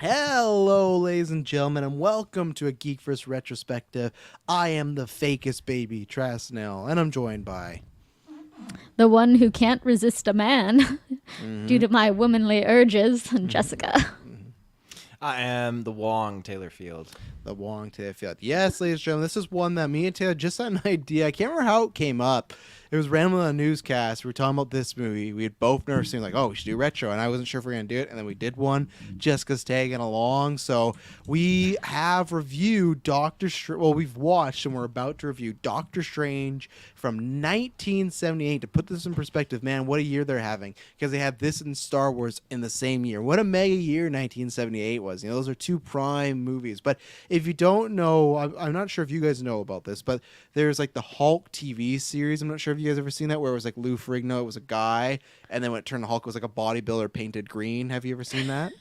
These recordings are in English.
Hello, ladies and gentlemen, and welcome to a GeekVerse Retrospective. I am the fakest baby, Trasnell, and I'm joined by... The one who can't resist a man due to my womanly urges, Jessica. I am the Wong Taylor Field. The Wong Taylor Field. Yes, ladies and gentlemen, this is one that me and Taylor just had an idea. I can't remember how it came up. It was randomly on a newscast. We were talking about this movie. We had both never seen, like, oh, we should do retro, and I wasn't sure if we were going to do it, and then we did one. Jessica's tagging along. So we have reviewed Doctor Strange. Well, we've watched, and we're about to review Doctor Strange from 1978. To put this in perspective, man, what a year they're having, because they had this and Star Wars in the same year. What a mega year 1978 was. You know, those are two prime movies. But if you don't know, I'm not sure if you guys know about this, but there's like the Hulk TV series. I'm not sure if you guys ever seen that, where it was like Lou Ferrigno, it was a guy, and then when it turned to Hulk, it was like a bodybuilder painted green. Have you ever seen that?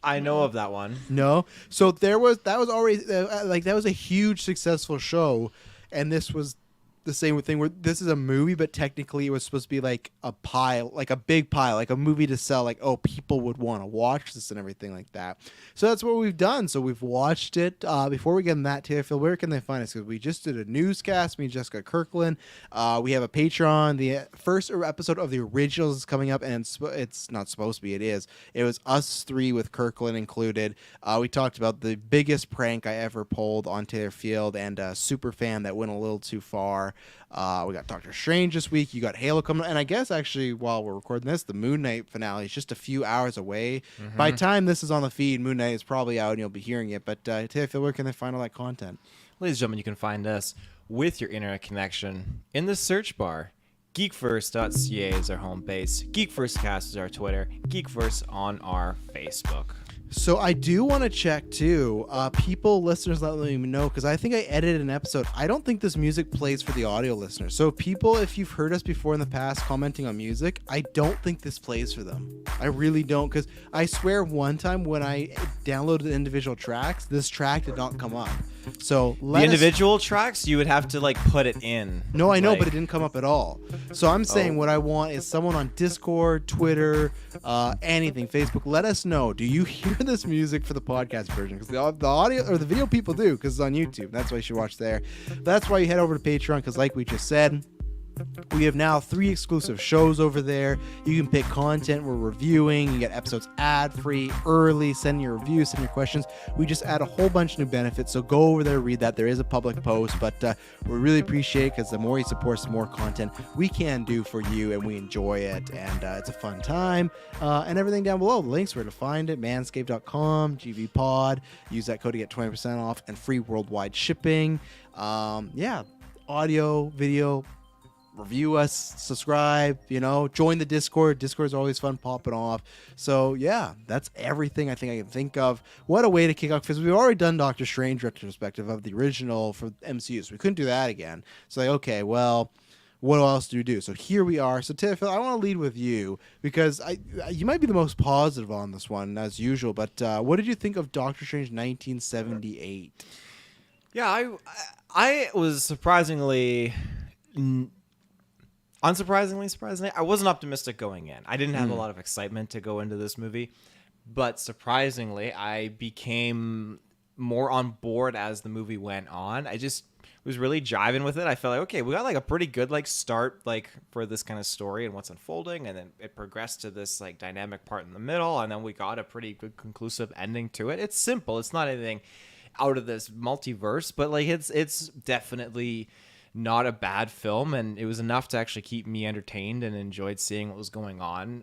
I know of that one. No. So that was already that was a huge successful show, and this was the same thing where this is a movie, but technically it was supposed to be like a pile, like a big pile, like a movie to sell, like, oh, people would want to watch this and everything like that. So that's what we've done. So we've watched it. Before we get in that, Taylor Phil, where can they find us? Because we just did a newscast, me and Jessica Kirklin. We have a Patreon. The first episode of the originals is coming up, and it's not supposed to be, it is. It was us three with Kirklin included. We talked about the biggest prank I ever pulled on Taylor Field and a super fan that went a little too far. We got Doctor Strange this week. You got Halo coming, and I guess actually while we're recording this, the Moon Knight finale is just a few hours away. By the time this is on the feed, Moon Knight is probably out and you'll be hearing it. But Taylor, where can they find all that content? Ladies and gentlemen, you can find us with your internet connection in the search bar. GeekVerse.ca is our home base. GeekVerseCast is our Twitter. GeekVerse on our Facebook. So I do want to check too. Listeners, let me know, because I think I edited an episode. I don't think this music plays for the audio listeners. So if you've heard us before in the past commenting on music, I don't think this plays for them. I really don't, because I swear one time when I downloaded the individual tracks, this track did not come up. So the individual tracks, you would have to like put it in. No, I know, but it didn't come up at all. So I'm saying what I want is someone on Discord, Twitter, anything, Facebook. Let us know. Do you hear this music for the podcast version? Because the audio or the video people do, because it's on YouTube. That's why you should watch there. That's why you head over to Patreon, because like we just said, we have now 3 exclusive shows over there. You can pick content we're reviewing. You get episodes ad-free, early. Send your reviews, send your questions. We just add a whole bunch of new benefits, so go over there, read that. There is a public post, but we really appreciate it, because the more you support, the more content we can do for you, and we enjoy it, and it's a fun time. And everything down below, the links where to find it, manscaped.com, GVPOD. Use that code to get 20% off and free worldwide shipping. Audio, video, review us, subscribe, join the Discord. Discord is always fun popping off. So yeah, that's everything I think I can think of. What a way to kick off, because we've already done Doctor Strange retrospective of the original for MCU, so we couldn't do that again. So like, okay, well, what else do we do? So here we are. So Tiff, I want to lead with you, because you might be the most positive on this one as usual, but what did you think of Doctor Strange 1978? Yeah, I was surprisingly... Surprisingly, I wasn't optimistic going in. I didn't have a lot of excitement to go into this movie, but surprisingly, I became more on board as the movie went on. I just was really jiving with it. I felt like, okay, we got like a pretty good like start like for this kind of story and what's unfolding, and then it progressed to this like dynamic part in the middle, and then we got a pretty good conclusive ending to it. It's simple. It's not anything out of this multiverse, but like it's definitely not a bad film, and it was enough to actually keep me entertained and enjoyed seeing what was going on.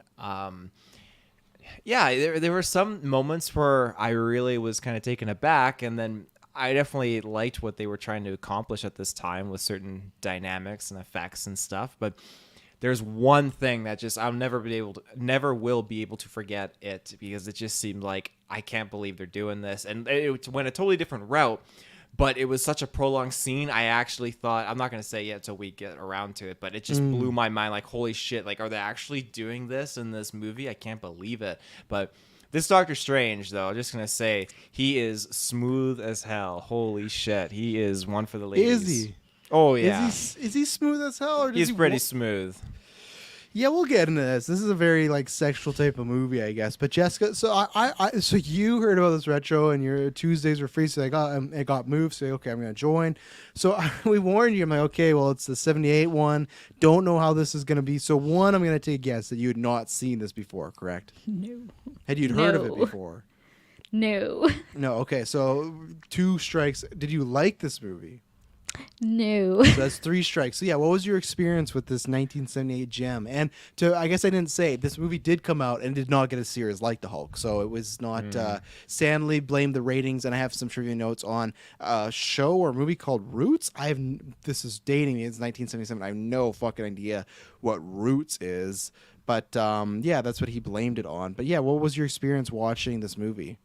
There were some moments where I really was kind of taken aback, and then I definitely liked what they were trying to accomplish at this time with certain dynamics and effects and stuff. But there's one thing that just I'll never will be able to forget it, because it just seemed like I can't believe they're doing this, and it went a totally different route. But it was such a prolonged scene. I actually thought, I'm not going to say yet until we get around to it, but it just blew my mind. Like, holy shit, like, are they actually doing this in this movie? I can't believe it. But this Doctor Strange, though, I'm just going to say, he is smooth as hell. Holy shit. He is one for the ladies. Is he? Oh, yeah. Is he smooth as hell? Or He's pretty smooth. Yeah, we'll get into this. This is a very like sexual type of movie, I guess. But Jessica, so so you heard about this retro, and your Tuesdays were free, so it got moved. So okay, I'm gonna join. So we warned you. I'm like, okay, well, it's the '78 one. Don't know how this is gonna be. So one, I'm gonna take a guess that you had not seen this before, correct? No. Had you heard of it No. before? No. No. Okay, so 2 strikes. Did you like this movie? No. So that's 3 strikes. So yeah, what was your experience with this 1978 gem? And I guess I didn't say, this movie did come out and did not get a series like the Hulk. So it was not. Stanley blamed the ratings, and I have some trivia notes on a show or movie called Roots. This is dating me. It's 1977. I have no fucking idea what Roots is, but yeah, that's what he blamed it on. But yeah, what was your experience watching this movie?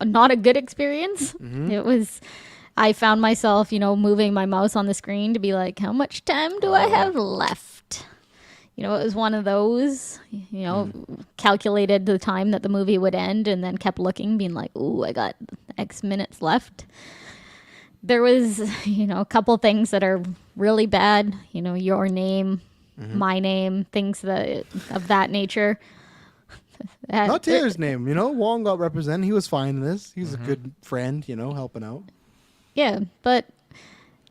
Not a good experience. Mm-hmm. I found myself, moving my mouse on the screen to be like, how much time do I have left? It was one of those, calculated the time that the movie would end and then kept looking, being like, ooh, I got X minutes left. There was, a couple things that are really bad, your name, my name, things of that nature. Not Taylor's name, Wong got represented. He was fine in this. He's a good friend, helping out. Yeah, but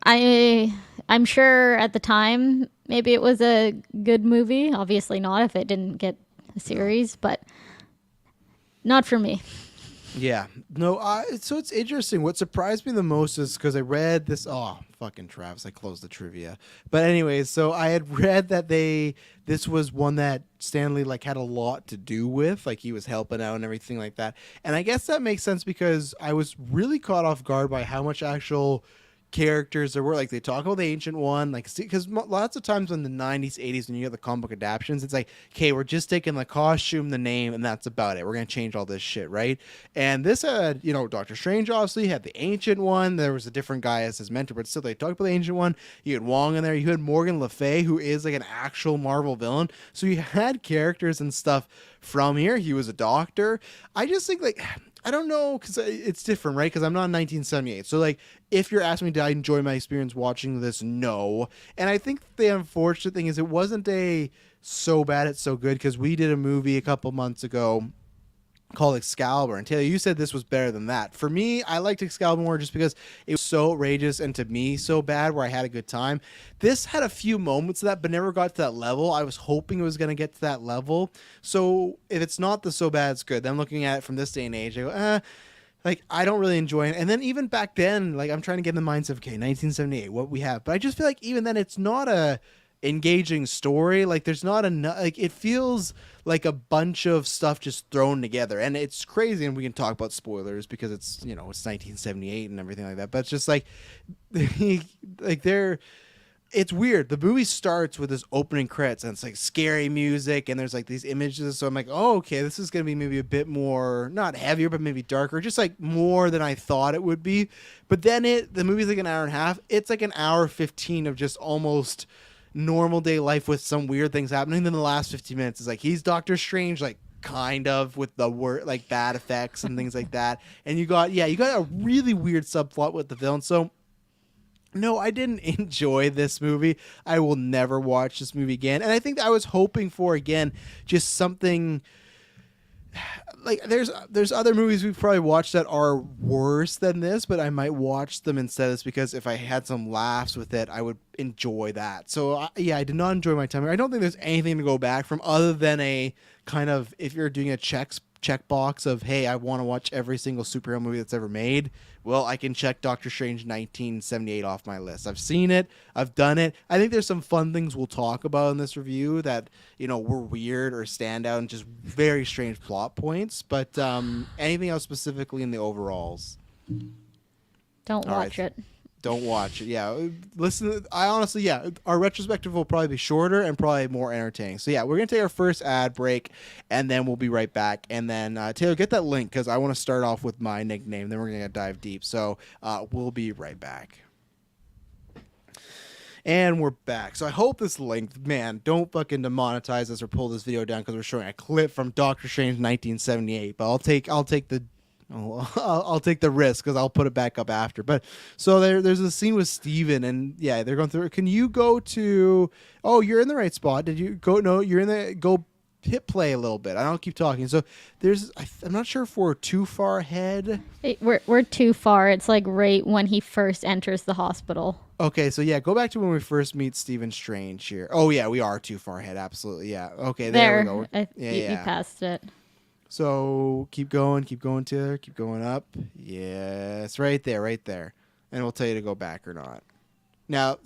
I'm sure at the time maybe it was a good movie. Obviously not if it didn't get a series, but not for me. Yeah. No, so it's interesting. What surprised me the most is because I read this. Oh, fucking Travis. I closed the trivia. But anyways, so I had read that this was one that Stanley had a lot to do with. Like he was helping out and everything like that. And I guess that makes sense because I was really caught off guard by how much actual characters there were. Like they talk about the Ancient One, because lots of times in the 90s 80s when you get the comic book adaptions, it's like, okay, we're just taking the costume, the name, and that's about it. We're gonna change all this shit, right? And this had Doctor Strange obviously had the Ancient One. There was a different guy as his mentor, but still they talked about the Ancient One. You had Wong in there. You had Morgan Le Fay, who is an actual Marvel villain. So you had characters and stuff from here. He was a doctor. I just think I don't know, because it's different, right? Because I'm not in 1978. So, if you're asking me, did I enjoy my experience watching this? No. And I think the unfortunate thing is it wasn't so bad it's so good, because we did a movie a couple months ago called Excalibur. And Taylor, you said this was better than that. For me, I liked Excalibur more just because it was so outrageous and to me so bad where I had a good time. This had a few moments of that, but never got to that level. I was hoping it was going to get to that level. So if it's not the so bad it's good, then looking at it from this day and age, I go, I don't really enjoy it. And then even back then, I'm trying to get in the minds of, okay, 1978, what we have. But I just feel like even then it's not a engaging story. There's not enough. It feels like a bunch of stuff just thrown together, and it's crazy. And we can talk about spoilers because it's it's 1978 and everything like that. But it's just it's weird. The movie starts with this opening credits and it's scary music and there's these images. So I'm like, oh, okay, this is gonna be maybe a bit more, not heavier, but maybe darker, just more than I thought it would be. But then the movie's an hour and a half. It's an hour 15 of just almost normal day life with some weird things happening. Then the last 15 minutes is he's Doctor Strange, kind of with the word bad effects and things like that. And you got a really weird subplot with the villain. So no, I didn't enjoy this movie. I will never watch this movie again. And I think I was hoping for, again, just something there's other movies we've probably watched that are worse than this, but I might watch them instead of this because if I had some laughs with it, I would enjoy that. So I did not enjoy my time. I don't think there's anything to go back from other than a kind of, if you're doing a checkbox of, hey, I want to watch every single superhero movie that's ever made. Well, I can check Doctor Strange 1978 off my list. I've seen it. I've done it. I think there's some fun things we'll talk about in this review that, were weird or stand out and just very strange plot points. But anything else specifically in the overalls? Don't watch it. Don't watch it. Yeah. Listen, our retrospective will probably be shorter and probably more entertaining. So yeah, we're going to take our first ad break and then we'll be right back. And then Taylor, get that link because I want to start off with my nickname. Then we're going to dive deep. So we'll be right back. And we're back. So I hope this link, man, don't fucking demonetize us or pull this video down because we're showing a clip from Doctor Strange 1978. But I'll take the Oh, I'll take the risk because I'll put it back up after. But so there's a scene with Steven and yeah, they're going through. Can you go to? Oh, you're in the right spot. Did you go? No, you're in the go. Hit play a little bit. I don't keep talking. So I'm not sure if we're too far ahead. We're too far. It's like right when he first enters the hospital. Okay, so yeah, go back to when we first meet Stephen Strange here. Oh yeah, we are too far ahead. Absolutely, yeah. Okay, there we go. You passed it. So keep going, Taylor. Keep going up. Yes, right there. And we'll tell you to go back or not. Now,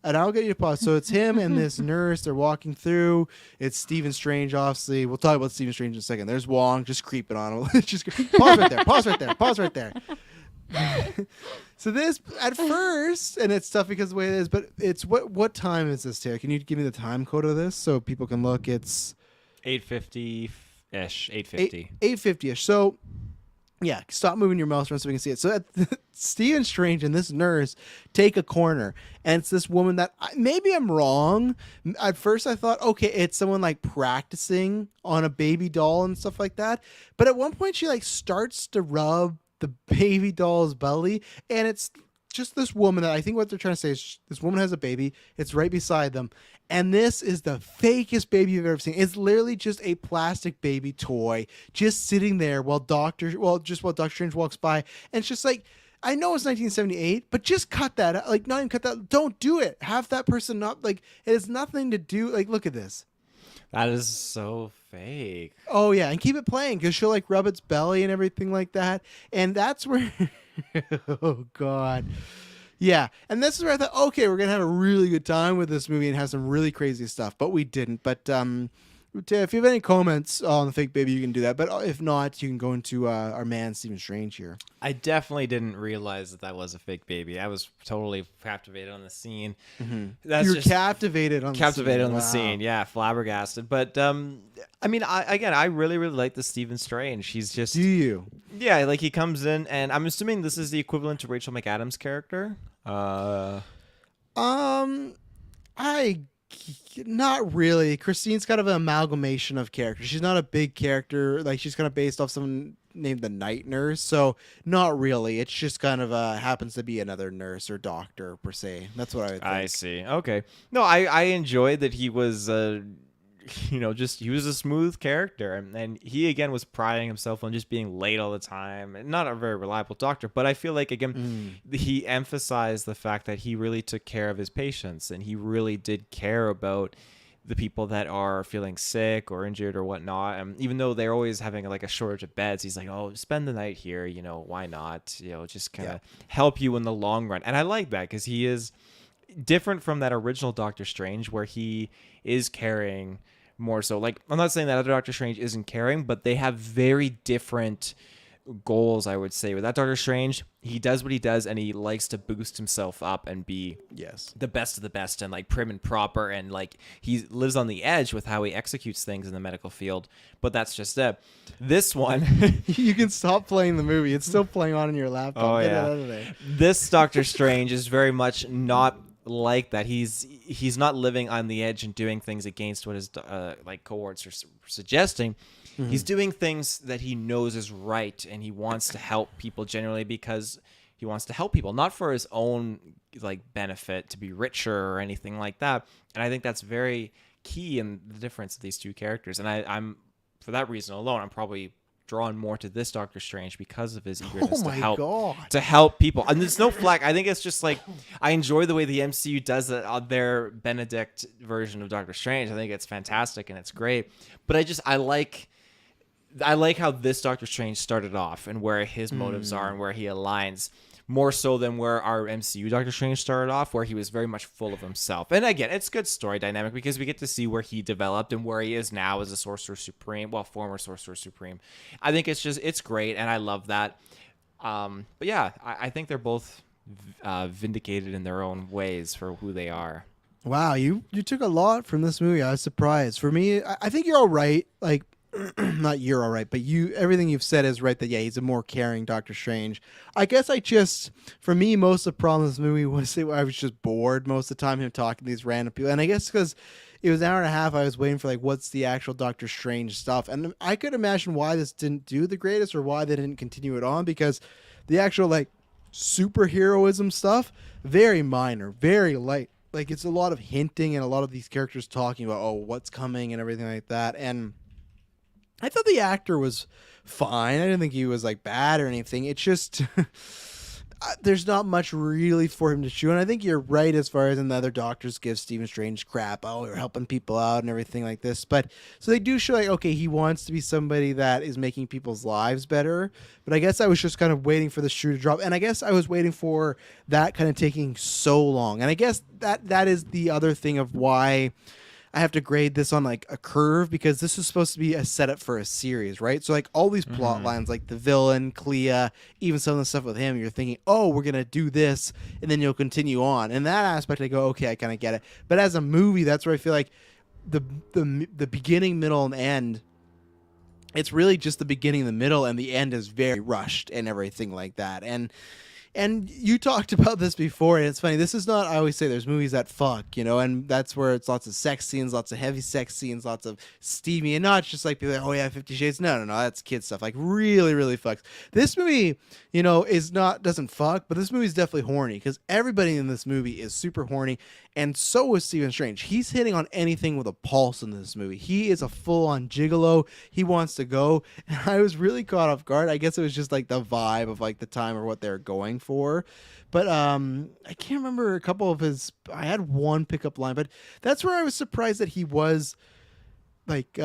and I'll get you to pause. So it's him and this nurse. They're walking through. It's Stephen Strange, obviously. We'll talk about Stephen Strange in a second. There's Wong just creeping on him. Just pause right there. So this, at first, and it's tough because of the way it is, but it's what time is this, Taylor? Can you give me the time code of this so people can look? It's 8:50. 8:50. 8:50ish. So, yeah, stop moving your mouse around so we can see it. So, Stephen Strange and this nurse take a corner, and it's this woman that maybe I'm wrong. At first, I thought, okay, it's someone like practicing on a baby doll and stuff like that. But at one point, she like starts to rub the baby doll's belly, and it's just this woman that I think what they're trying to say is this woman has a baby. It's right beside them. And this is the fakest baby you've ever seen. It's literally just a plastic baby toy just sitting there while Doctor Strange walks by. And it's just like, I know it's 1978, but just cut that out. Like, not even cut that. Don't do it. Have that person not, like, it has nothing to do. Like, look at this. That is so fake. Oh, yeah. And keep it playing because she'll, like, rub its belly and everything like that. And that's where, oh, God. Yeah, and this is where I thought, okay, we're going to have a really good time with this movie and have some really crazy stuff, but we didn't. But if you have any comments on the fake baby, you can do that. But if not, you can go into our man, Stephen Strange here. I definitely didn't realize that was a fake baby. I was totally captivated on the scene. Mm-hmm. You're captivated on the scene. Yeah, flabbergasted. But I mean, I really, really like the Stephen Strange. He's just. Do you? Yeah, like he comes in, and I'm assuming this is the equivalent to Rachel McAdams' character. Not really. Christine's kind of an amalgamation of characters. She's not a big character. Like, she's kind of based off someone named the Night Nurse. So, not really. It's just kind of happens to be another nurse or doctor, per se. That's what I would think. I see. Okay. No, I enjoyed that he was, he was a smooth character. And he, again, was priding himself on just being late all the time. And not a very reliable doctor. But I feel like, again, he emphasized the fact that he really took care of his patients. And he really did care about the people that are feeling sick or injured or whatnot. And even though they're always having like a shortage of beds, he's like, oh, spend the night here. Why not? Just kind of help you in the long run. And I like that because he is different from that original Doctor Strange where he is caring more so. Like, I'm not saying that other Doctor Strange isn't caring, but they have very different goals, I would say. With that Doctor Strange, he does what he does and he likes to boost himself up and be the best of the best and like prim and proper, and like he lives on the edge with how he executes things in the medical field. But that's just it. This one you can stop playing the movie. It's still playing on in your laptop. Oh yeah. This Doctor Strange is very much not like that. He's not living on the edge and doing things against what his like cohorts are suggesting. Mm-hmm. He's doing things that he knows is right, and he wants to help people generally because he wants to help people, not for his own like benefit to be richer or anything like that. And I think that's very key in the difference of these two characters. And I'm for that reason alone, I'm probably drawn more to this Doctor Strange because of his eagerness to help people. And there's no flack. I think it's just like I enjoy the way the MCU does it on their Benedict version of Doctor Strange. I think it's fantastic and it's great. But I like how this Doctor Strange started off and where his motives are and where he aligns more so than where our MCU Doctor Strange started off, where he was very much full of himself. And again, it's good story dynamic because we get to see where he developed and where he is now as a Sorcerer Supreme, former Sorcerer Supreme. I think it's great, and I love that. But yeah, I think they're both vindicated in their own ways for who they are. Wow, you took a lot from this movie. I was surprised. For me, I think you're all right. Like, not you're all right, but everything you've said is right, that he's a more caring Doctor Strange. I guess for me, most of the problem with this movie was I was just bored most of the time, him talking to these random people. And I guess because it was an hour and a half. I was waiting for like what's the actual Doctor Strange stuff, and I could imagine why this didn't do the greatest or why they didn't continue it on, because the actual like superheroism stuff very minor, very light. Like it's a lot of hinting and a lot of these characters talking about what's coming and everything like that. And I thought the actor was fine. I didn't think he was like bad or anything. It's just there's not much really for him to chew. And I think you're right as far as in the other doctors give Stephen Strange crap. Oh, you're helping people out and everything like this. But so they do show like, okay, he wants to be somebody that is making people's lives better. But I guess I was just kind of waiting for the shoe to drop. And I guess I was waiting for that kind of taking so long. And I guess that is the other thing of why I have to grade this on like a curve, because this is supposed to be a setup for a series, right? So like all these plot lines, like the villain, Clea, even some of the stuff with him, you're thinking, oh, we're gonna do this, and then you'll continue on. In that aspect, I go, okay, I kind of get it. But as a movie, that's where I feel like the beginning, middle, and end. It's really just the beginning, the middle, and the end is very rushed and everything like that. And you talked about this before, and it's funny. This is not, I always say there's movies that fuck, and that's where it's lots of sex scenes, lots of heavy sex scenes, lots of steamy, and not just like people like, oh yeah, 50 Shades. No, that's kid stuff. Like really, really fucks. This movie, doesn't fuck, but this movie is definitely horny, because everybody in this movie is super horny, and so is Stephen Strange. He's hitting on anything with a pulse in this movie. He is a full-on gigolo. He wants to go, and I was really caught off guard. I guess it was just like the vibe of like the time or what they're going for. But I can't remember a couple of his. I had one pickup line, but that's where I was surprised that he was like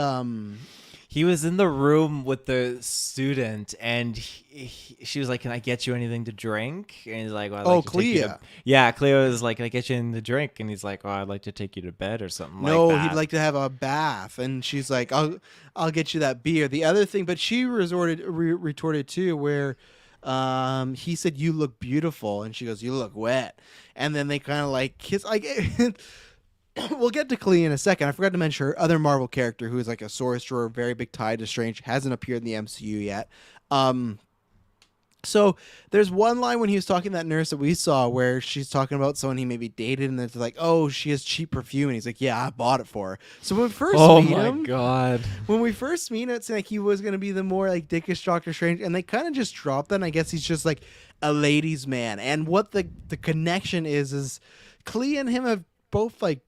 he was in the room with the student, and she was like, "Can I get you anything to drink?" And he's like, well, I'd like to take you Clea. to... Yeah, Clea was like, "Can I get you anything to drink?" And he's like, "Oh, I'd like to take you to bed or something like that." No, he'd like to have a bath, and she's like, "I'll get you that beer." The other thing, but she retorted too, where he said, "You look beautiful," and she goes, "You look wet," and then they kind of like kiss. Like, we'll get to Clea in a second. I forgot to mention her other Marvel character who is like a sorcerer, very big tie to Strange, hasn't appeared in the MCU yet. So there's one line when he was talking to that nurse that we saw where she's talking about someone he maybe dated, and it's like, oh, she has cheap perfume, and he's like, yeah, I bought it for her. So when we first meet him, God, when we first meet him, it's like he was gonna be the more like dickish Doctor Strange, and they kind of just dropped that. And I guess he's just like a ladies' man, and what the connection is Clea and him have both like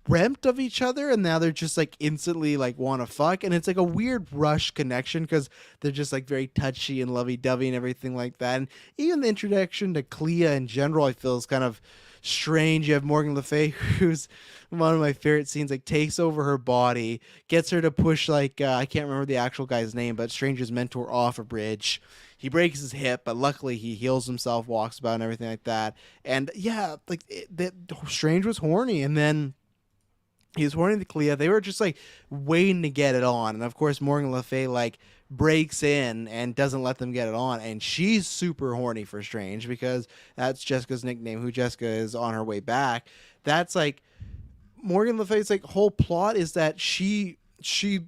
dreamt of each other, and now they're just like instantly like want to fuck, and it's like a weird rush connection because they're just like very touchy and lovey-dovey and everything like that. And even the introduction to Clea in general, I feel, is kind of strange. You have Morgan Le Fay, who's one of my favorite scenes, like takes over her body, gets her to push like I can't remember the actual guy's name, but Strange's mentor off a bridge. He breaks his hip, but luckily he heals himself, walks about, and everything like that. And yeah, like Strange was horny, and then he was horny to Clea. They were just like waiting to get it on, and of course Morgan Le Fay like breaks in and doesn't let them get it on, and she's super horny for Strange because that's Jessica's nickname. Who Jessica is on her way back. That's like Morgan Le Fay's like whole plot is that she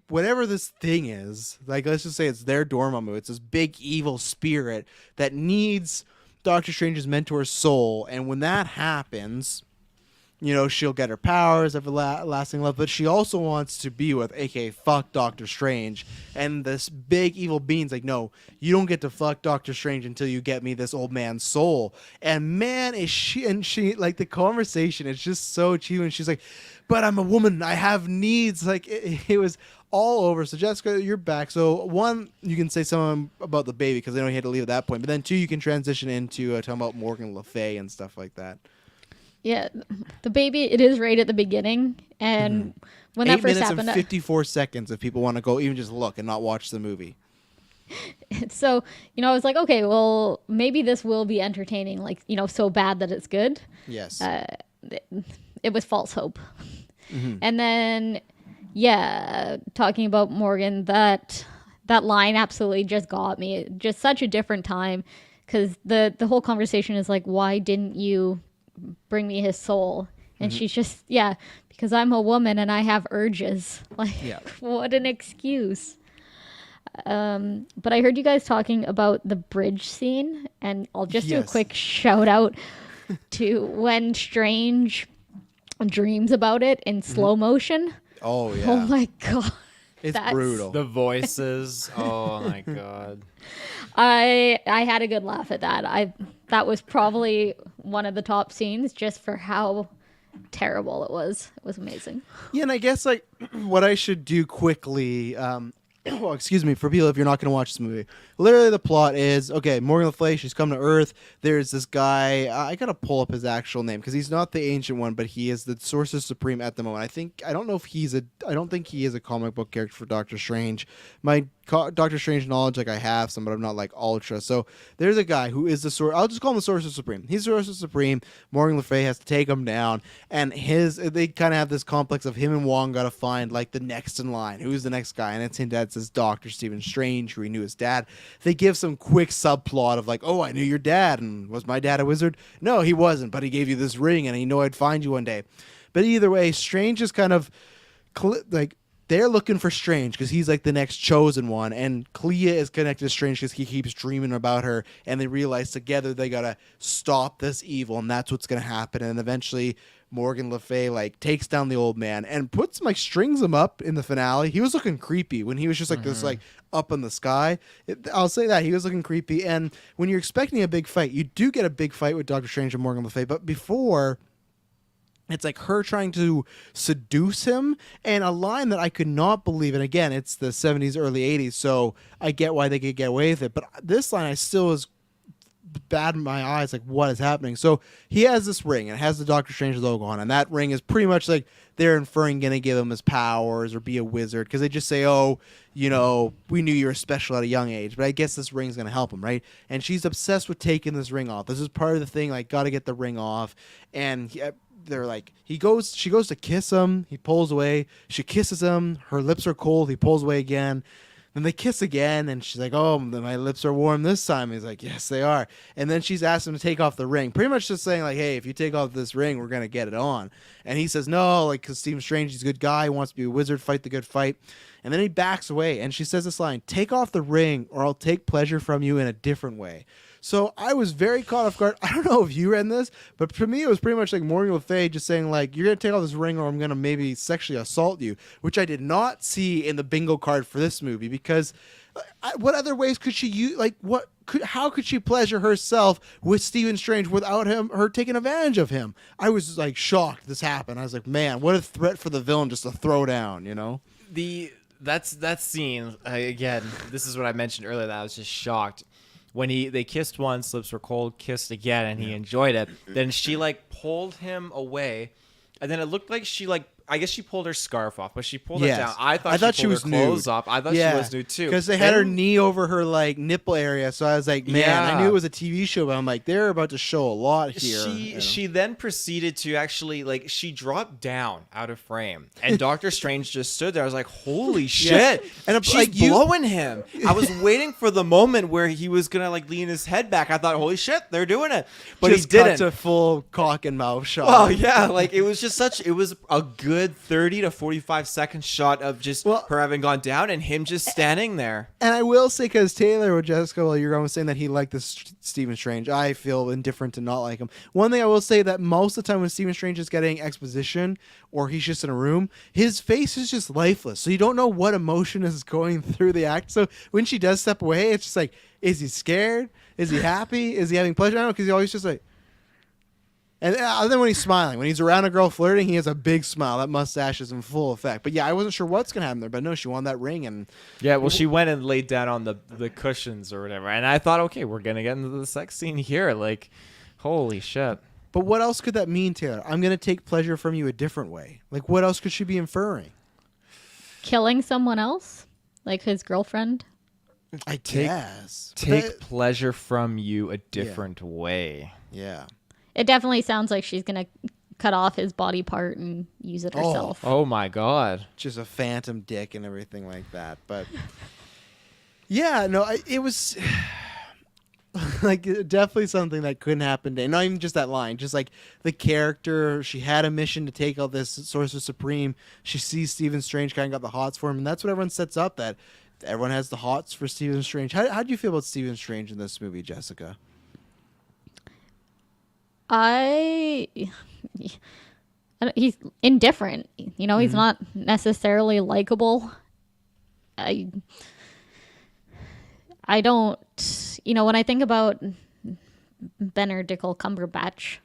whatever this thing is, like let's just say it's their Dormammu, it's this big evil spirit that needs Doctor Strange's mentor's soul, and when that happens, she'll get her powers, everlasting love, but she also wants to be with, aka fuck Doctor Strange. And this big evil being's like, no, you don't get to fuck Doctor Strange until you get me this old man's soul. And man, is she like the conversation is just so cheap. And she's like, but I'm a woman, I have needs. Like it was all over. So Jessica, you're back. So one, you can say something about the baby because I know you had to leave at that point. But then two, you can transition into talking about Morgan Le Fay and stuff like that. Yeah, the baby, it is right at the beginning. And when that first 8 minutes happened, and 54 seconds if people want to go even just look and not watch the movie. So, I was like, okay, well, maybe this will be entertaining, like, so bad that it's good. Yes. It was false hope. And then, talking about Morgan, that line absolutely just got me. Just such a different time, because the whole conversation is like, why didn't you bring me his soul? And she's just, because I'm a woman and I have urges. Like, what an excuse. But I heard you guys talking about the bridge scene, and I'll just do a quick shout out to when Strange dreams about it in slow motion. Oh yeah. Oh my god. It's That's- brutal. The voices. Oh my god. I had a good laugh at that. That was probably one of the top scenes just for how terrible it was. It was amazing. Yeah, and I guess like what I should do quickly, well, excuse me, for people if you're not going to watch this movie. Literally, the plot is okay. Morgan Le Fay, she's come to Earth. There's this guy. I gotta pull up his actual name because he's not the ancient one, but he is the Sorcerer Supreme at the moment. I don't know if he's a. I don't think he is a comic book character for Doctor Strange. My Doctor Strange knowledge, like I have some, but I'm not like ultra. So there's a guy who is the I'll just call him the Sorcerer Supreme. He's the Sorcerer Supreme. Morgan Le Fay has to take him down, and they kind of have this complex of him and Wong got to find like the next in line. Who's the next guy? And it's him that says Doctor Stephen Strange, who he knew his dad. They give some quick subplot of like, oh, I knew your dad, and was my dad a wizard? No, he wasn't, but he gave you this ring, and he knew I'd find you one day. But either way, Strange is kind of like they're looking for Strange because he's like the next chosen one, and Clea is connected to Strange because he keeps dreaming about her, and they realize together they gotta stop this evil, and that's what's gonna happen. And eventually Morgan Le Fay like takes down the old man and puts him like strings him up in the finale. He was looking creepy when he was just like this like up in the sky. I'll say that he was looking creepy. And when you're expecting a big fight, you do get a big fight with Doctor Strange and Morgan Le Fay. But before, it's like her trying to seduce him, and a line that I could not believe. And again, it's the 70s, early 80s, so I get why they could get away with it. But this line I still was bad in my eyes, like what is happening? So he has this ring and it has the Doctor Strange logo on, and that ring is pretty much like they're inferring gonna give him his powers or be a wizard because they just say, oh, you know, we knew you were special at a young age, but I guess this ring's gonna help him, right? And she's obsessed with taking this ring off. This is part of the thing, like gotta get the ring off. And they're like, she goes to kiss him, he pulls away, she kisses him, her lips are cold, he pulls away again. Then they kiss again, and she's like, oh, my lips are warm this time. He's like, yes, they are. And then she's asked him to take off the ring, pretty much just saying, like, hey, if you take off this ring, we're going to get it on. And he says, no, like, because Stephen Strange, he's a good guy, he wants to be a wizard, fight the good fight. And then he backs away, and she says this line, take off the ring, or I'll take pleasure from you in a different way. So I was very caught off guard. I don't know if you read this, but for me, it was pretty much like Morgan Le Fay just saying, like, you're going to take off this ring or I'm going to maybe sexually assault you, which I did not see in the bingo card for this movie because what other ways could she use? Like, how could she pleasure herself with Stephen Strange without her taking advantage of him? I was like shocked this happened. I was like, man, what a threat for the villain just to throw down, you know? That scene, again, this is what I mentioned earlier, that I was just shocked. When they kissed once, lips were cold, kissed again, and he enjoyed it. Then she like pulled him away, and then it looked like she like I guess she pulled her scarf off, but she pulled it down. I thought she was clothes nude. off. I thought she was nude too because they had her knee over her like nipple area. So I was like, man, I knew it was a TV show, but I'm like, they're about to show a lot here. She then proceeded to actually like she dropped down out of frame, and Doctor Strange just stood there. I was like, holy shit! And she's like, blowing him. I was waiting for the moment where he was gonna like lean his head back. I thought, holy shit, they're doing it, but just he didn't. Cut to full cock and mouth shot. Oh yeah, like it was just it was a good 30 to 45-second shot of just her having gone down and him just standing there. And I will say, because Taylor or Jessica, well, you're almost saying that he liked this Stephen Strange. I feel indifferent to not like him. One thing I will say that most of the time when Stephen Strange is getting exposition or he's just in a room, his face is just lifeless. So you don't know what emotion is going through the act. So when she does step away, it's just like, is he scared? Is he happy? Is he having pleasure? I don't know, because he's always just like, and then when he's smiling, when he's around a girl flirting, he has a big smile. That mustache is in full effect. But yeah, I wasn't sure what's going to happen there. But no, she won that ring. And yeah, well, she went and laid down on the cushions or whatever. And I thought, okay, we're going to get into the sex scene here. Like, holy shit. But what else could that mean, Taylor? I'm going to take pleasure from you a different way. Like, what else could she be inferring? Killing someone else? Like his girlfriend? I guess. Take pleasure from you a different way. Yeah. It definitely sounds like she's going to cut off his body part and use it herself. Oh my God. Just a phantom dick and everything like that. But yeah, no, it was like definitely something that couldn't happen today. Not even just that line, just like the character. She had a mission to take out this Sorcerer Supreme. She sees Stephen Strange kind of got the hots for him. And that's what everyone sets up, that everyone has the hots for Stephen Strange. How do you feel about Stephen Strange in this movie, he's indifferent. You know, he's not necessarily likable. I don't, you know, when I think about Benedict Cumberbatch,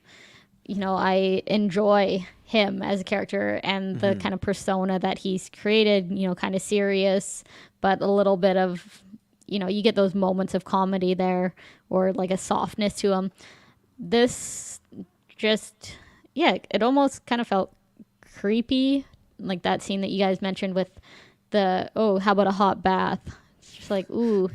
you know, I enjoy him as a character and the kind of persona that he's created, you know, kind of serious, but a little bit of, you know, you get those moments of comedy there or like a softness to him. This just, yeah, it almost kind of felt creepy, like that scene that you guys mentioned with the, oh, how about a hot bath? It's just like, ooh.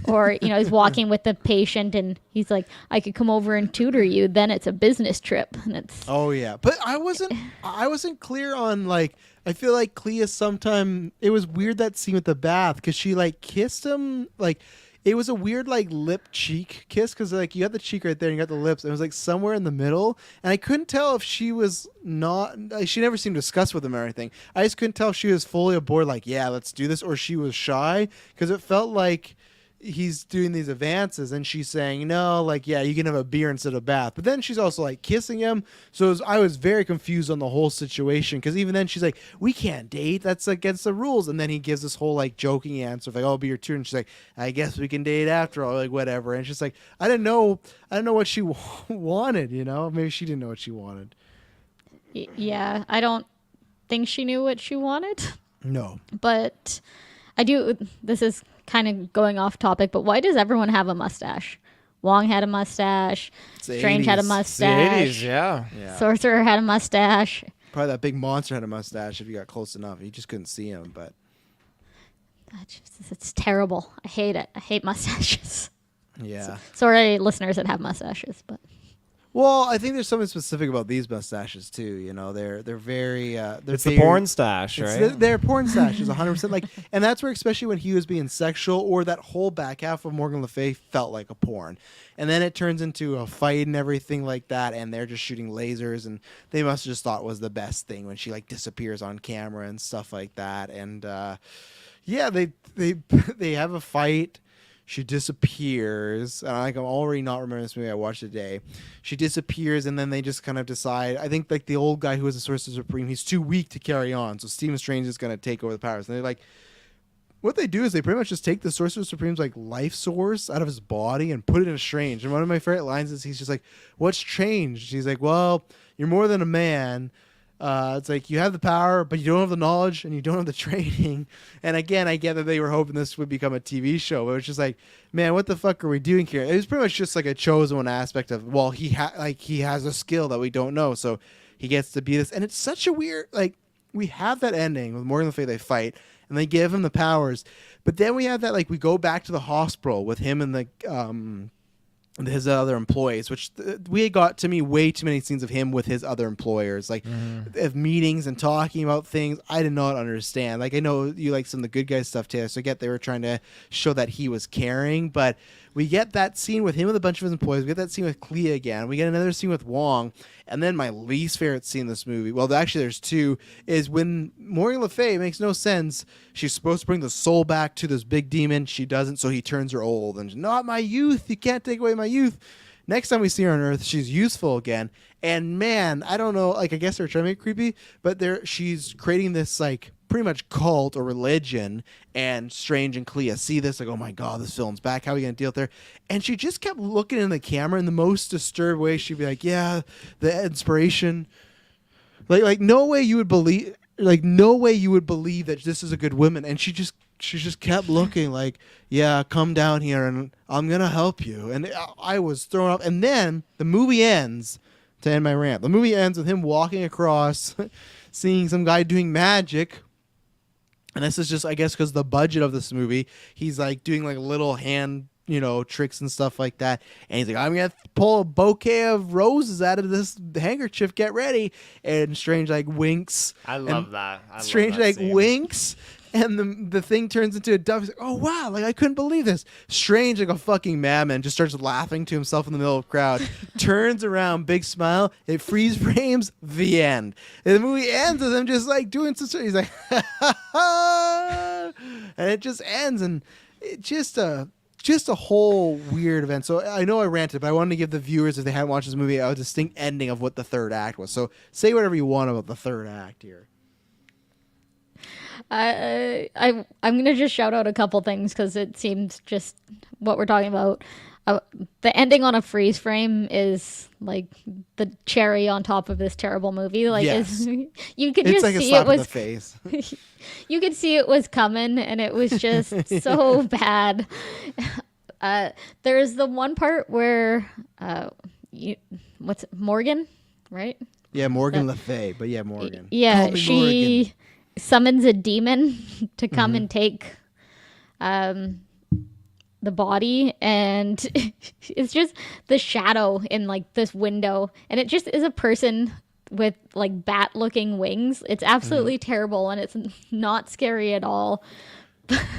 Or, you know, he's walking with the patient and he's like, I could come over and tutor you. Then it's a business trip. And it's, Oh yeah, but I wasn't clear on, like, I feel like Clea sometime, it was weird that scene with the bath because she like kissed him, like it was a weird like lip cheek kiss because like you got the cheek right there and you got the lips and it was like somewhere in the middle and I couldn't tell if she was not, like, she never seemed to discuss with him or anything. I just couldn't tell if she was fully aboard, like, yeah, let's do this, or she was shy because it felt like he's doing these advances and she's saying no, like, yeah, you can have a beer instead of bath, but then she's also like kissing him, so I was very confused on the whole situation because even then she's like, we can't date, that's against the rules, and then he gives this whole like joking answer of like, oh, I'll be your tutor, and she's like, I guess we can date after all, like whatever, and it's just like I didn't know what she wanted, you know, maybe she didn't know what she wanted. yeah, I don't think she knew what she wanted, No, but I do, this is kind of going off topic, but why does everyone have a mustache? Wong had a mustache. Strange had a mustache. It's the 80s, yeah. Sorcerer had a mustache. probably that big monster had a mustache if you got close enough, you just couldn't see him, but It's terrible. I hate it. I hate mustaches. yeah. Sorry, listeners that have mustaches, but Well, I think there's something specific about these mustaches too. You know, they're very they're It's the very, porn stash, right? They're porn stashes, 100%. Like, and that's where, especially when he was being sexual, or that whole back half of Morgan Le Fay felt like a porn, and then it turns into a fight and everything like that, and they're just shooting lasers, and they must have just thought it was the best thing when she like disappears on camera and stuff like that, and yeah, they have a fight. She disappears, and I'm already not remembering this movie. I watched it today. She disappears, and then they just kind of decide. I think like the old guy who was the Sorcerer Supreme, he's too weak to carry on, so Stephen Strange is going to take over the powers. And they're like, what they do is they pretty much just take the Sorcerer Supreme's like life source out of his body and put it in Strange. And one of my favorite lines is he's just like, "What's changed?" He's like, "Well, you're more than a man." It's like you have the power, but you don't have the knowledge and you don't have the training. And again, I get that they were hoping this would become a TV show, but it's just like, man, what the fuck are we doing here? It was pretty much just like a chosen one aspect of, well, he has a skill that we don't know, so he gets to be this. And it's such a weird, like, we have that ending with Morgan Le Fay, they fight and they give him the powers, but then we have that, like, we go back to the hospital with him and the his other employees, which we got, to me, way too many scenes of him with his other employers, like of meetings and talking about things I did not understand. Like, I know you like some of the good guys stuff, Taylor, so I get they were trying to show that he was caring, but we get that scene with him with a bunch of his employees. We get that scene with Clea again. We get another scene with Wong. And then my least favorite scene in this movie, well, actually there's two, is when Morgan Le Fay, makes no sense. She's supposed to bring the soul back to this big demon. She doesn't, so he turns her old. And not my youth. You can't take away my youth. Next time we see her on Earth, she's useful again. And man, I don't know, like, I guess they're trying to make it creepy, but she's creating this, like, pretty much cult or religion, and Strange and Clea see this, like, oh my god, this film's back, how are we gonna deal with her? And she just kept looking in the camera in the most disturbed way. She'd be like, yeah, the inspiration, like no way you would believe that this is a good woman. And she just kept looking like, yeah, come down here and I'm gonna help you. And I was thrown off. And then the movie ends, to end my rant, the movie ends with him walking across seeing some guy doing magic. And this is just, I guess, because the budget of this movie, he's like doing like little hand, tricks and stuff like that. And he's like, I'm going to pull a bouquet of roses out of this handkerchief. Get ready. And Strange like winks. I love that. Strange like winks. And the thing turns into a dove. He's like, oh, wow. Like, I couldn't believe this. Strange, like a fucking madman, just starts laughing to himself in the middle of the crowd. Turns around, big smile. It freeze frames, the end. And the movie ends with him just like doing some. He's like, and it just ends. And it just, just a whole weird event. So I know I ranted, but I wanted to give the viewers, if they hadn't watched this movie, a distinct ending of what the third act was. So say whatever you want about the third act here. I'm gonna just shout out a couple things because it seems just what we're talking about. The ending on a freeze frame is like the cherry on top of this terrible movie. Like, Yes. you could It's just like a see slap it in the was. face. You could see it was coming, and it was just so bad. There's the one part where what's it, Morgan, right? Yeah, Morgan Le Fay, but yeah, Morgan. Yeah, Call me she Morgan. summons a demon to come and take the body, and it's just the shadow in like this window, and it just is a person with like bat looking wings. It's absolutely terrible, and it's not scary at all.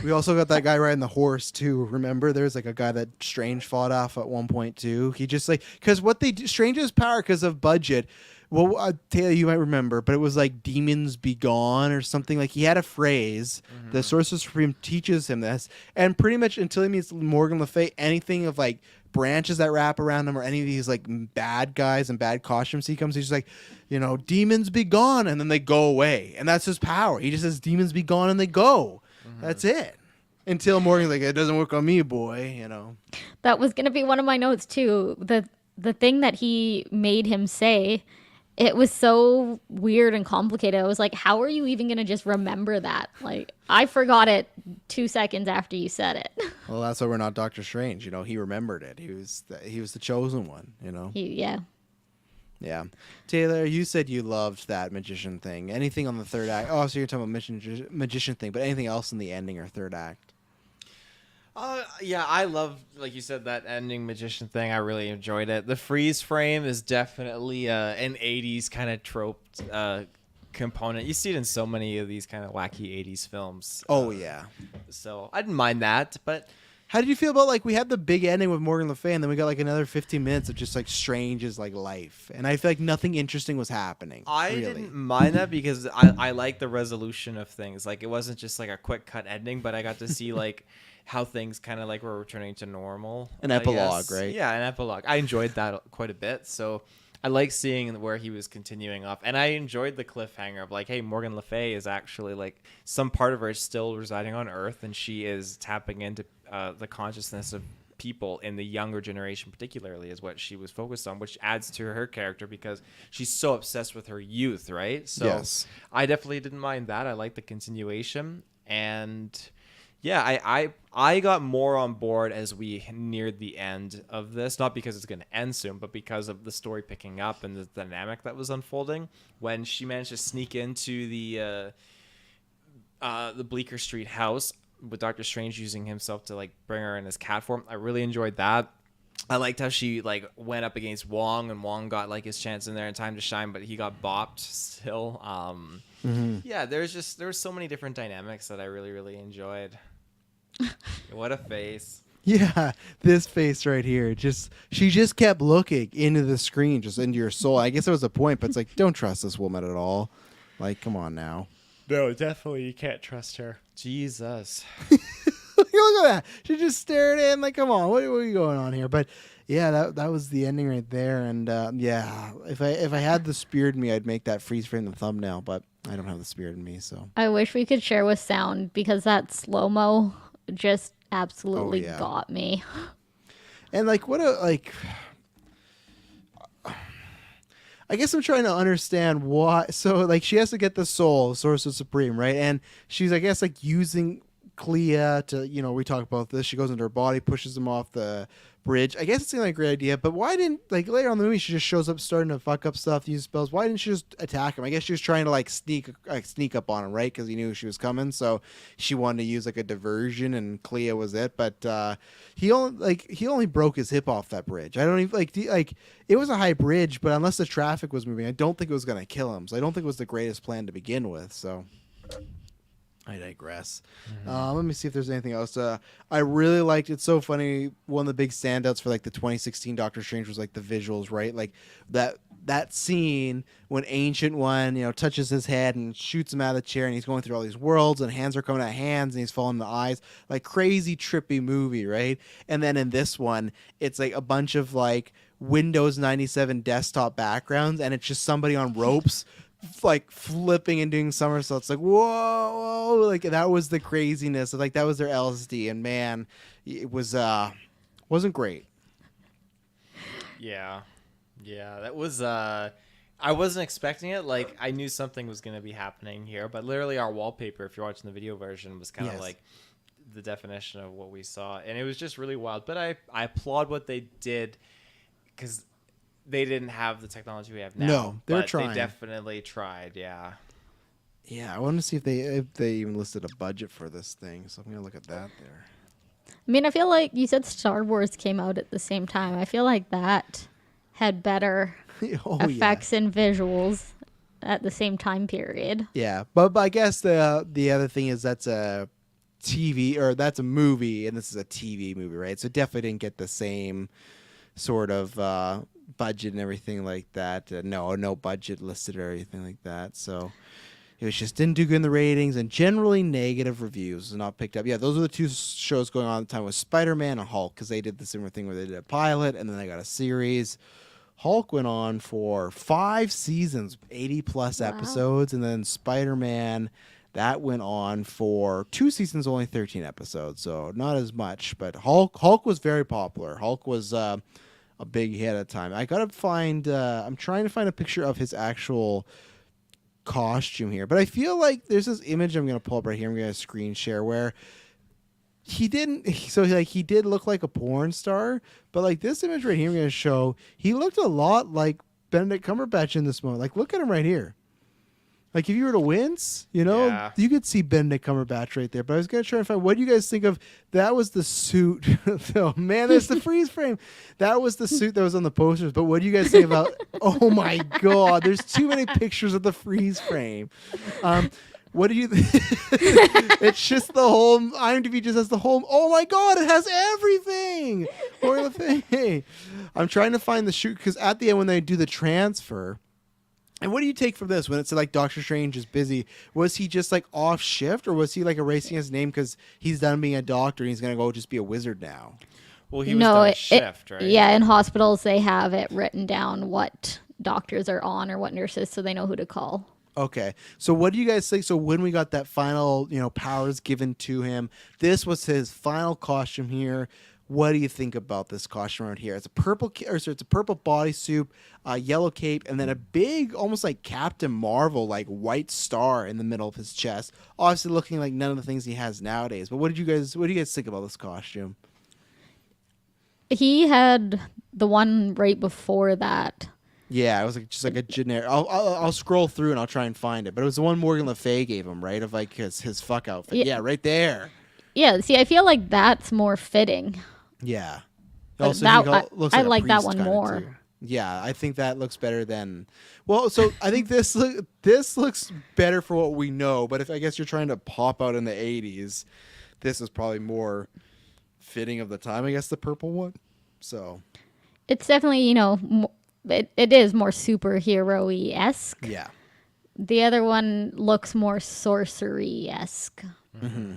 We also got that guy riding the horse too. Remember, there's like a guy that Strange fought off at one point too. He just like, because what they do, Strange's power because of budget. Well, Taylor, you might remember, but it was like "demons be gone" or something. Like he had a phrase. The Sorcerer Supreme teaches him this, and pretty much until he meets Morgan Le Fay, anything of like branches that wrap around him or any of these like bad guys and bad costumes he comes, he's just like, demons be gone, and then they go away, and that's his power. He just says demons be gone, and they go. That's it. Until Morgan's like, it doesn't work on me, boy. That was gonna be one of my notes too. The thing that he made him say, it was so weird and complicated. I was like, how are you even gonna just remember that? Like, I forgot it 2 seconds after you said it. Well, that's why we're not Doctor Strange. He remembered it. He was the chosen one. Yeah. Yeah. Taylor, you said you loved that magician thing. Anything on the third act? Oh, so you're talking about magician thing, but anything else in the ending or third act? Yeah, I love, like you said, that ending magician thing. I really enjoyed it. The freeze frame is definitely an 80s kind of trope component. You see it in so many of these kind of wacky 80s films. Oh, yeah. So I didn't mind that, but... How did you feel about, like, we had the big ending with Morgan Le Fay, and then we got, like, another 15 minutes of just, like, Strange's, like, life. And I feel like nothing interesting was happening. I really. didn't mind that because I like the resolution of things. Like, it wasn't just, like, a quick cut ending, but I got to see, like, how things kind of, like, were returning to normal. An epilogue, right? Yeah, an epilogue. I enjoyed that quite a bit, so... I like seeing where he was continuing off, and I enjoyed the cliffhanger of like, hey, Morgan Le Fay is actually like some part of her is still residing on Earth, and she is tapping into the consciousness of people in the younger generation, particularly, is what she was focused on, which adds to her character because she's so obsessed with her youth, right? So yes. I definitely didn't mind that. I like the continuation, and yeah, I got more on board as we neared the end of this, not because it's going to end soon, but because of the story picking up and the dynamic that was unfolding. When she managed to sneak into the Bleecker Street house with Doctor Strange using himself to like bring her in his cat form, I really enjoyed that. I liked how she like went up against Wong, and Wong got like his chance in there in time to shine, but he got bopped still. Yeah, there were so many different dynamics that I really, really enjoyed. What a face. Yeah, this face right here. She just kept looking into the screen, just into your soul. I guess it was a point, but it's like, don't trust this woman at all. Like, come on now. No, definitely you can't trust her. Jesus. Look at that. She just stared in like, come on, what are you going on here? But yeah, that was the ending right there. And yeah, if I had the spirit in me, I'd make that freeze frame the thumbnail, but I don't have the spirit in me, so. I wish we could share with sound because that slow-mo just absolutely got me. And like, I guess I'm trying to understand why. So like, she has to get the soul, Sorcerer Supreme, right? And she's, I guess, like using Clea to, we talk about this. She goes into her body, pushes him off the bridge. I guess it seemed like a great idea, but why didn't, like, later on in the movie, she just shows up starting to fuck up stuff, use spells. Why didn't she just attack him? I guess she was trying to like sneak up on him, right? Because he knew she was coming, so she wanted to use like a diversion, and Clea was it. But he only broke his hip off that bridge. I don't even like it was a high bridge, but unless the traffic was moving, I don't think it was gonna kill him. So I don't think it was the greatest plan to begin with. So. I digress. Let me see if there's anything else. I really liked it's so funny. One of the big standouts for like the 2016 Doctor Strange was like the visuals, right? Like that that scene when Ancient One, touches his head and shoots him out of the chair, and he's going through all these worlds, and hands are coming out of hands, and he's falling in the eyes, like crazy trippy movie, right? And then in this one, it's like a bunch of like Windows 97 desktop backgrounds, and it's just somebody on ropes like flipping and doing somersaults. Like, whoa, like that was the craziness. Like that was their LSD, and man, it was wasn't great. Yeah, that was. I wasn't expecting it. Like I knew something was going to be happening here, but literally our wallpaper, if you're watching the video version, was kind of like the definition of what we saw, and it was just really wild. But I applaud what they did because they didn't have the technology we have now. No, they're trying. They definitely tried. Yeah. Yeah, I want to see if they even listed a budget for this thing. So I'm gonna look at that there. I mean, I feel like you said Star Wars came out at the same time. I feel like that had better effects and visuals at the same time period. Yeah, but I guess the other thing is that's a TV or that's a movie, and this is a TV movie, right? So it definitely didn't get the same sort of budget and everything like that. No budget listed or anything like that. So it was just didn't do good in the ratings and generally negative reviews. Not picked up. Yeah, those were the two shows going on at the time, was Spider-Man and Hulk, because they did the similar thing where they did a pilot and then they got a series. Hulk went on for 5 seasons, 80 plus episodes, and then Spider-Man, that went on for 2 seasons, only 13 episodes, so not as much. But Hulk was very popular. Hulk was a big hit at the time. I gotta find. I'm trying to find a picture of his actual costume here, but I feel like there's this image I'm gonna pull up right here. I'm gonna screen share where he didn't. So like he did look like a porn star, but like this image right here, I'm gonna show. He looked a lot like Benedict Cumberbatch in this moment. Like look at him right here. Like if you were to wince, you could see Benedict Cumberbatch right there. But I was gonna try and find what do you guys think of that was the suit. Oh man, there's the freeze frame. That was the suit that was on the posters. But what do you guys think about oh my god, there's too many pictures of the freeze frame. What do you it's just the whole IMDb just has the whole oh my god, it has everything. Or the thing. I'm trying to find the shoot because at the end when they do the transfer. And what do you take from this when it's like Doctor Strange is busy? Was he just like off shift, or was he like erasing his name because he's done being a doctor and he's going to go just be a wizard now? Well, he was on shift, right? Yeah, in hospitals they have it written down what doctors are on or what nurses, so they know who to call. Okay. So what do you guys think? So when we got that final, powers given to him, this was his final costume here. What do you think about this costume around here? It's a purple, it's a purple bodysuit, yellow cape, and then a big, almost like Captain Marvel, like white star in the middle of his chest. Obviously, looking like none of the things he has nowadays. But what do you guys think about this costume? He had the one right before that. Yeah, it was just like a generic. I'll scroll through and I'll try and find it. But it was the one Morgan Le Fay gave him, right? Of like his fuck outfit. Yeah, right there. Yeah. See, I feel like that's more fitting. Yeah. Also, looks I like that one more. Too. Yeah, I think that looks better than. Well, so I think this looks better for what we know. But if I guess you're trying to pop out in the 80s, this is probably more fitting of the time. I guess the purple one. So it's definitely it is more superhero-esque. Yeah. The other one looks more sorcery-esque. Mm-hmm.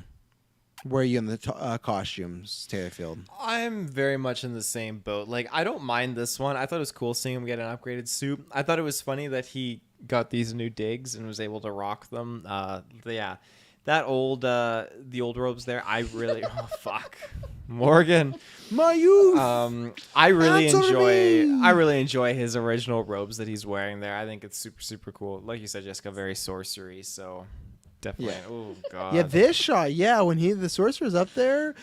Where are you in the costumes, Taylorfield? I'm very much in the same boat. Like, I don't mind this one. I thought it was cool seeing him get an upgraded suit. I thought it was funny that he got these new digs and was able to rock them. Yeah, that the old robes there. I really, oh fuck, Morgan, my youth. I really enjoy his original robes that he's wearing there. I think it's super super cool. Like you said, Jessica, very sorcery. So. Definitely. Yeah. Oh god. Yeah, this shot. Yeah, when the sorcerer's up there.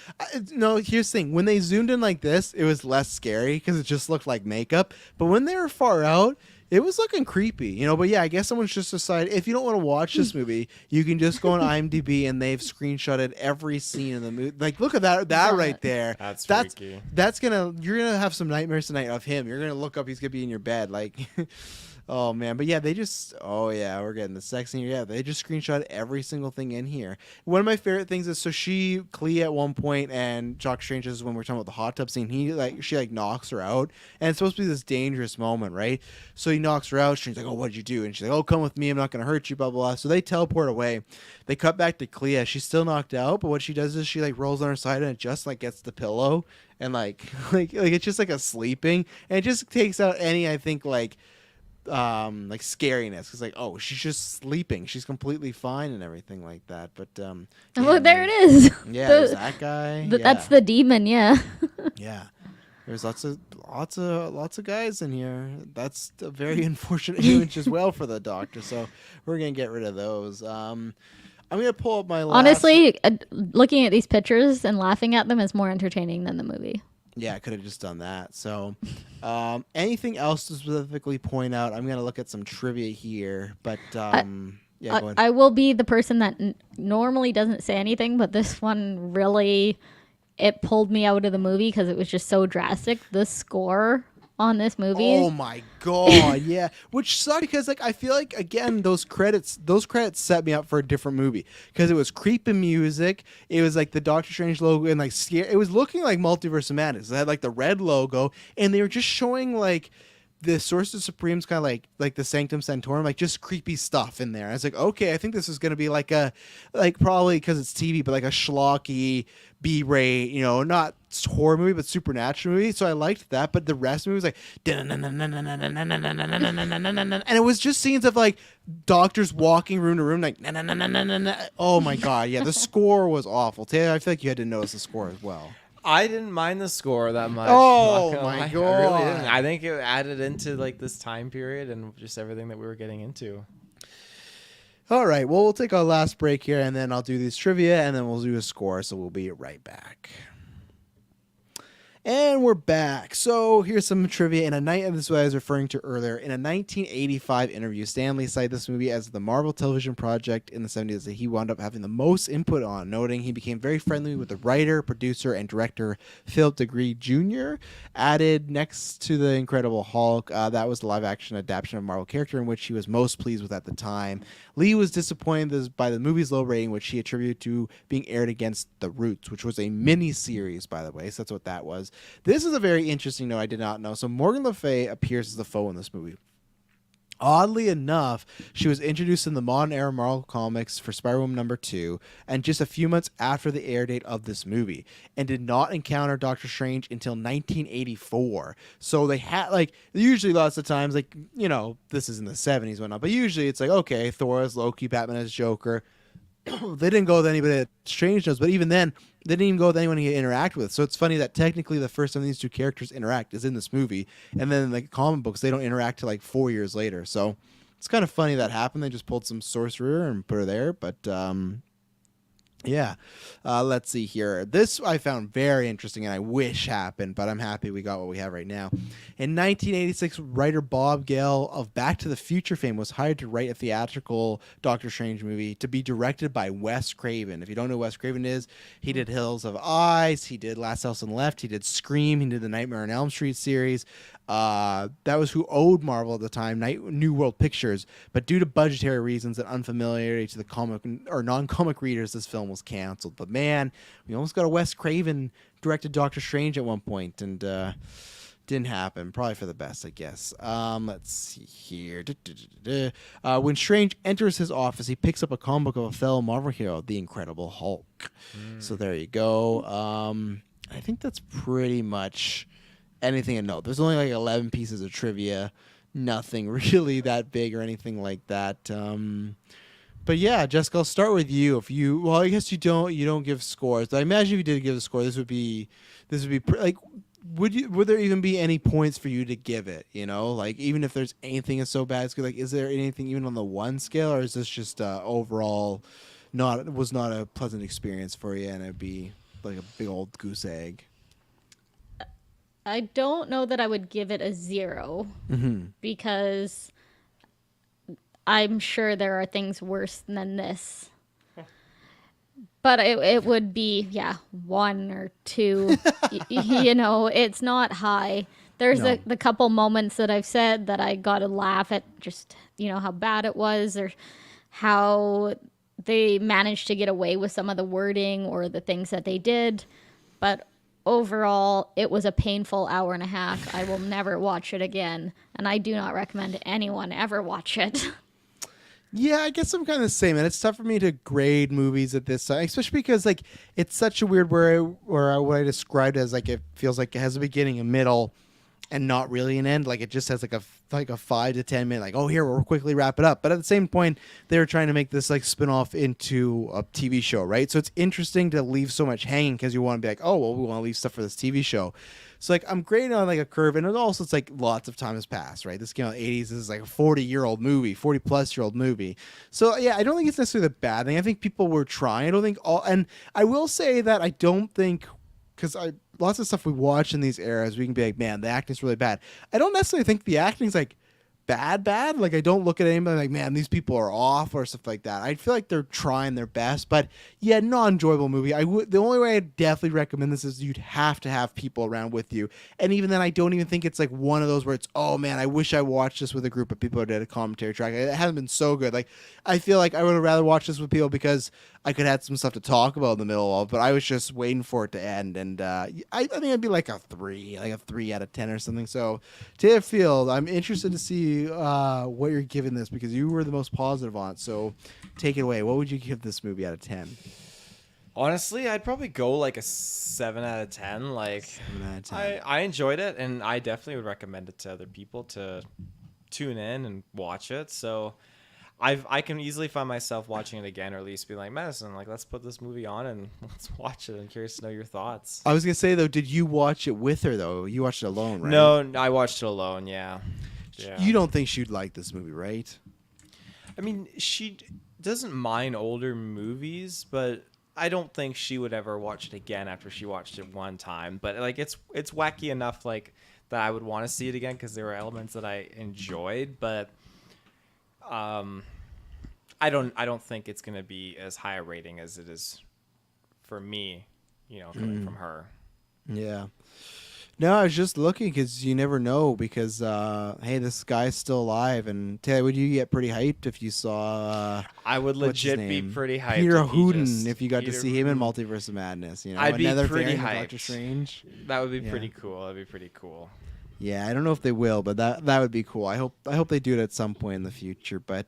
No, here's the thing. When they zoomed in like this, it was less scary because it just looked like makeup. But when they were far out, it was looking creepy. But yeah, I guess someone's just decided if you don't want to watch this movie, you can just go on IMDb and they've screenshotted every scene in the movie. Like, look at that right there. That's freaky. You're gonna have some nightmares tonight of him. You're gonna look up, he's gonna be in your bed. Like, Oh man, but yeah, we're getting the sex in here. Yeah, they just screenshot every single thing in here. One of my favorite things is Clea at one point, and Doctor Strange is when we're talking about the hot tub scene. She knocks her out, and it's supposed to be this dangerous moment, right? So he knocks her out. She's like, "Oh, what'd you do?" And she's like, "Oh, come with me. I'm not gonna hurt you." Blah blah blah. So they teleport away. They cut back to Clea. She's still knocked out, but what she does is she rolls on her side and it just gets the pillow and like it's just a sleeping, and it just takes out any scariness because oh, she's just sleeping, she's completely fine and everything like that. But there it is. Yeah, there's that guy. That's the demon. Yeah. Yeah, there's lots of guys in here. That's a very unfortunate image as well for the Doctor, so we're gonna get rid of those. I'm gonna pull up my last... Honestly, looking at these pictures and laughing at them is more entertaining than the movie. Yeah, I could have just done that. So, anything else to specifically point out? I'm going to look at some trivia here, but go ahead. I will be the person that normally doesn't say anything, but this one really, it pulled me out of the movie because it was just so drastic. The score on this movie. Oh my god, yeah. Which sucked because I feel like again those credits set me up for a different movie because it was creepy music. It was the Doctor Strange logo and scare. It was looking like Multiverse of Madness. It had the red logo, and they were just showing the Sorcerer Supreme's kind of like the Sanctum Sanctorum, just creepy stuff in there. I was like, okay, I think this is gonna be probably because it's TV, but a schlocky B-rate, not horror movie but supernatural movie. So I liked that, but the rest of it was and it was just scenes of doctors walking room to room oh my god, yeah, the score was awful. Taylor, I feel like you had to notice the score as well. I didn't mind the score that much. Oh my god! I really didn't. I think it added into this time period and just everything that we were getting into. All right, well, we'll take our last break here, and then I'll do these trivia, and then we'll do a score. So we'll be right back. And we're back. So here's some trivia. This is what I was referring to earlier. In a 1985 interview, Stan Lee cited this movie as the Marvel television project in the 70s that he wound up having the most input on, noting he became very friendly with the writer, producer, and director Philip DeGree Jr. Added next to the Incredible Hulk, that was the live-action adaptation of a Marvel character in which he was most pleased with at the time. Lee was disappointed by the movie's low rating, which he attributed to being aired against The Roots, which was a mini-series, by the way, so that's what that was. This is a very interesting note I did not know. So Morgan Le Fay appears as the foe in this movie. Oddly enough, she was introduced in the modern era Marvel Comics for Spider-Woman #2, and just a few months after the air date of this movie, and did not encounter Doctor Strange until 1984. So they had usually lots of times this is in the 70s and whatnot, but usually it's okay, Thor as Loki, Batman as Joker. They didn't go with anybody that Strange knows, but even then, they didn't even go with anyone he interact with. So it's funny that technically the first time these two characters interact is in this movie, and then in the comic books they don't interact till 4 years later. So it's kind of funny that happened. They just pulled some sorcerer and put her there, but yeah. Let's see here. This I found very interesting and I wish happened, but I'm happy we got what we have right now. In 1986, writer Bob Gale of Back to the Future fame was hired to write a theatrical Doctor Strange movie to be directed by Wes Craven. If you don't know who Wes Craven is, he did Hills of Eyes, he did Last House on the Left, he did Scream, he did the Nightmare on Elm Street series. That was who owed Marvel at the time, New World Pictures, but due to budgetary reasons and unfamiliarity to the comic or non-comic readers, this film was canceled. But man, we almost got a Wes Craven directed Doctor Strange at one point, and didn't happen. Probably for the best, I guess. Let's see here. When Strange enters his office, he picks up a comic book of a fellow Marvel hero, the Incredible Hulk. So there you go. I think that's pretty much anything to note. There's only 11 pieces of trivia. Nothing really that big or anything like that. But yeah, Jessica, I'll start with you. Well, I guess you don't give scores. But I imagine if you did give a score, this would be would there even be any points for you to give it? Even if there's anything that's so bad, it's good. Is there anything even on the 1 scale, or is this just overall not a pleasant experience for you, and it'd be like a big old goose egg? I don't know that I would give it a 0 because I'm sure there are things worse than this. But it would be, 1 or 2. It's not high. There's No. the couple moments that I've said that I got to laugh at, just how bad it was, or how they managed to get away with some of the wording or the things that they did. But overall, it was a painful hour and a half. I will never watch it again, and I do not recommend anyone ever watch it. Yeah, I guess I'm kind of the same, and it's tough for me to grade movies at this time, especially because like it's such a weird what I described as like it feels like it has a beginning, a middle, and not really an end. Like it just has like a 5 to 10 minute, like, oh, here we'll quickly wrap it up. But at the same point, they were trying to make this like spin off into a TV show, right? So it's interesting to leave so much hanging because you want to be like, oh, well, we want to leave stuff for this TV show. So like I'm grading on like a curve, and it's like lots of time has passed, right? This came out in the 80s. This is like a 40-year-old movie, 40-plus-year-old movie. So yeah, I don't think it's necessarily a bad thing. I think people were trying. I don't think and I will say that I don't think, because lots of stuff we watch in these eras, we can be like, man, the acting's really bad. I don't necessarily think the acting's like bad. Like I don't look at anybody like, man, these people are off or stuff like that. I feel like they're trying their best, but yeah, not enjoyable movie. The only way I definitely recommend this is you'd have to have people around with you, and even then, I don't even think it's like one of those where it's, oh man, I wish I watched this with a group of people who did a commentary track. It hasn't been so good. Like I feel like I would have rather watched this with people because I could have some stuff to talk about in the middle of, but I was just waiting for it to end, and I think it'd be like a 3 out of 10 or something. So, Taylor Field, I'm interested to see what you're giving this because you were the most positive on it. So, take it away. What would you give this movie out of 10? Honestly, I'd probably go like a 7 out of 10. Like 7 out of 10. I enjoyed it, and I definitely would recommend it to other people to tune in and watch it. So I can easily find myself watching it again, or at least be like, Madison, like, let's put this movie on and let's watch it. I'm curious to know your thoughts. I was gonna say though, did you watch it with her though? You watched it alone, right? No, I watched it alone. Yeah. You don't think she'd like this movie, right? I mean, she doesn't mind older movies, but I don't think she would ever watch it again after she watched it one time. But like, it's wacky enough, like, that I would want to see it again because there were elements that I enjoyed, but I don't think it's gonna be as high a rating as it is for me, coming from her. Yeah. No, I was just looking because you never know because, hey, this guy's still alive. And Taylor, would you get pretty hyped if you saw... I would legit be pretty hyped. Peter Hooden, if you got to see him in Multiverse of Madness. I'd be another pretty variant of hyped. Doctor Strange. That would be pretty cool. That'd be pretty cool. Yeah, I don't know if they will, but that would be cool. I hope they do it at some point in the future. But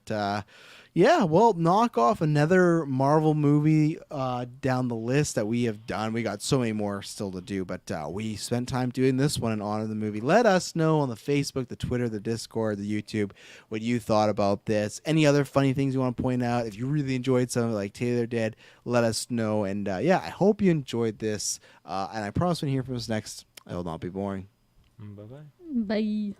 yeah, well, knock off another Marvel movie down the list that we have done. We got so many more still to do, but we spent time doing this one in honor of the movie. Let us know on the Facebook, the Twitter, the Discord, the YouTube what you thought about this. Any other funny things you want to point out? If you really enjoyed something like Taylor did, let us know. And yeah, I hope you enjoyed this. And I promise when you hear from us next, it will not be boring. Bye-bye. Bye.